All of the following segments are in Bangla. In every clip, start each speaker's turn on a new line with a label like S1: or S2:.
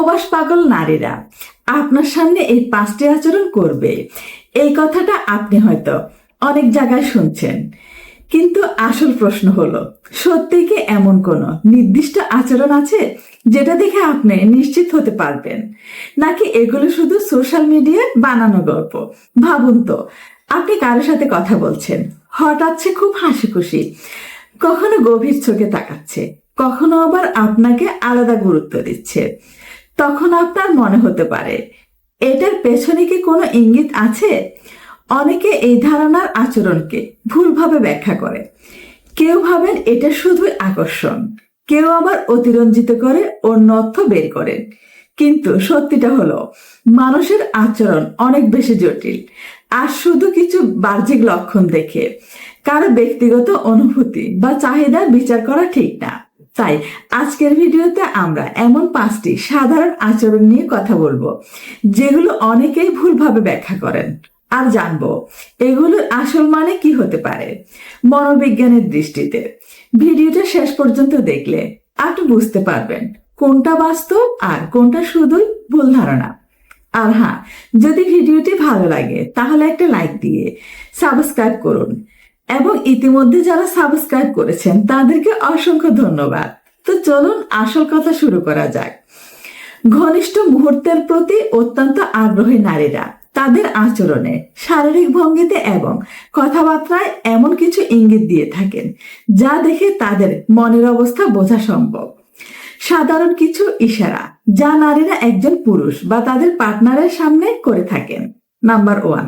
S1: সহবাস পাগল নারীরা আপনার সামনে এই 5টি আচরণ করবে, এই কথাটা আপনি হয়তো অনেক জায়গায় শুনছেন। কিন্তু আসল প্রশ্ন হলো, সত্যি কি এমন কোনো নির্দিষ্ট আচরণ আছে যেটা দেখে আপনি নিশ্চিত হতে পারবেন, নাকি এগুলো শুধু সোশ্যাল মিডিয়ায় বানানো গল্প? ভাবুন তো, আপনি কারোর সাথে কথা বলছেন, হঠাৎ সে খুব হাসি খুশি, কখনো গভীর চোখে তাকাচ্ছে, কখনো আবার আপনাকে আলাদা গুরুত্ব দিচ্ছে। তখন আপনার মনে হতে পারে, এটার পেছনে কি কোনো ইঙ্গিত আছে? অনেকে এই ধারণার আচরণকে ভুলভাবে ব্যাখ্যা করে। কেউ ভাবেন এটা শুধুই আকর্ষণ, কেউ আবার অতিরঞ্জিত করে অন্য অর্থ বের করেন। কিন্তু সত্যিটা হলো, মানুষের আচরণ অনেক বেশি জটিল। আর শুধু কিছু বাহ্যিক লক্ষণ দেখে কারো ব্যক্তিগত অনুভূতি বা চাহিদা বিচার করা ঠিক না। তাই আজকের ভিডিওতে আমরা এমন 5টি সাধারণ আচরণ নিয়ে কথা বলবো, যেগুলো অনেকেই ভুলভাবে ব্যাখ্যা করেন। আর জানবো এগুলোর আসল মানে কি হতে পারে মনোবিজ্ঞানের দৃষ্টিতে। ভিডিওটা শেষ পর্যন্ত দেখলে আপনি বুঝতে পারবেন কোনটা বাস্তব আর কোনটা শুধুই ভুল ধারণা। আর হ্যাঁ, যদি ভিডিওটি ভালো লাগে তাহলে একটা লাইক দিয়ে সাবস্ক্রাইব করুন, এবং ইতিমধ্যে যারা সাবস্ক্রাইব করেছেন তাদেরকে অসংখ্য ধন্যবাদ। তো চলুন আসল কথা শুরু করা যাক। ঘনিষ্ঠ মুহূর্তের প্রতি অত্যন্ত আগ্রহী নারীরা তাদের আচরণে, শারীরিক ভঙ্গিতে এবং কথাবার্তায় এমন কিছু ইঙ্গিত দিয়ে থাকেন যা দেখে তাদের মনের অবস্থা বোঝা সম্ভব। সাধারণ কিছু ইশারা যা নারীরা একজন পুরুষ বা তাদের পার্টনারের সামনে করে থাকেন। নাম্বার 1,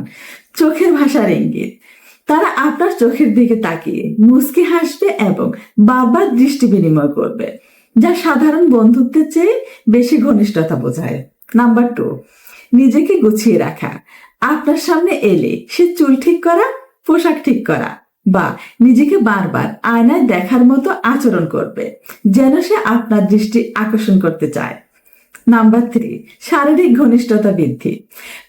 S1: চোখের ভাষার ইঙ্গিত। তারা আপনার চোখের দিকে তাকিয়ে মুচকি হাসবে এবং বারবার দৃষ্টি বিনিময় করবে, যা সাধারণ বন্ধুত্বের চেয়ে বেশি ঘনিষ্ঠতা বোঝায়। নাম্বার 2, নিজেকে গুছিয়ে রাখা। আপনার সামনে এলে সে চুল ঠিক করা, পোশাক ঠিক করা বা নিজেকে বারবার আয়নায় দেখার মতো আচরণ করবে, যেন সে আপনার দৃষ্টি আকর্ষণ করতে চায়। নাম্বার 3, শারীরিক ঘনিষ্ঠতা বৃদ্ধি।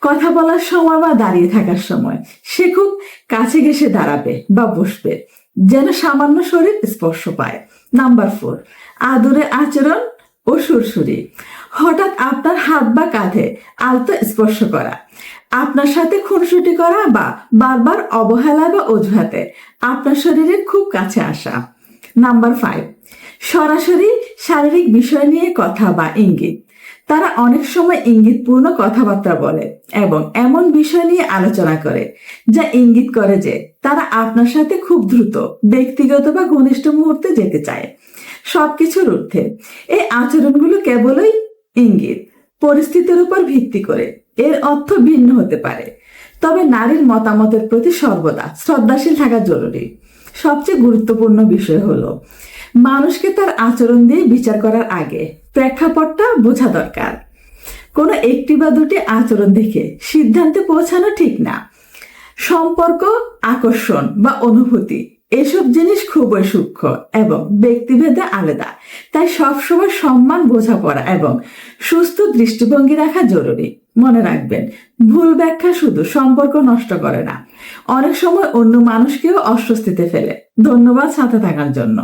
S1: কথা বলার সময় বা দাঁড়িয়ে থাকার সময় সে খুব কাছে ঘেঁষে দাঁড়াবে বা বসবে, যেন সামান্য শরীর স্পর্শ পায়। নাম্বার 4, আদুরে আচরণ ও সুরসুরি। হঠাৎ আপনার হাত বা কাঁধে আলতো স্পর্শ করা, আপনার সাথে খুনসুটি করা বা বারবার অবহেলা বা অজুহাতে আপনার শরীরের খুব কাছে আসা। নাম্বার 5, সরাসরি শারীরিক বিষয় নিয়ে কথা বা ইঙ্গিত। তারা অনেক সময় ইঙ্গিতপূর্ণ কথাবার্তা বলে এবং এমন বিষয় নিয়ে আলোচনা করে যা ইঙ্গিত করে যে তারা আপনার সাথে খুব দ্রুত ব্যক্তিগত বা ঘনিষ্ঠ মুহূর্তে যেতে চায়। সবকিছুর ঊর্ধ্বে এই আচরণগুলো কেবলই ইঙ্গিত, পরিস্থিতির উপর ভিত্তি করে এর অর্থ ভিন্ন হতে পারে। তবে নারীর মতামতের প্রতি সর্বদা শ্রদ্ধাশীল থাকা জরুরি। সবচেয়ে গুরুত্বপূর্ণ বিষয় হলো, মানুষকে তার আচরণ দিয়ে বিচার করার আগে প্রেক্ষাপটটা বোঝা দরকার। কোনো একটি বা দুটি আচরণ দেখে সিদ্ধান্তে পৌঁছানো ঠিক না। সম্পর্ক, আকর্ষণ বা অনুভূতি এসব জিনিস খুবই সূক্ষ্ম এবং ব্যক্তিভেদে আলাদা। তাই সবসময় সম্মান, বোঝাপড়া এবং সুস্থ দৃষ্টিভঙ্গি রাখা জরুরি। মনে রাখবেন, ভুল ব্যাখ্যা শুধু সম্পর্ক নষ্ট করে না, অনেক সময় অন্য মানুষকেও অস্বস্তিতে ফেলে। ধন্যবাদ সাথে থাকার জন্য।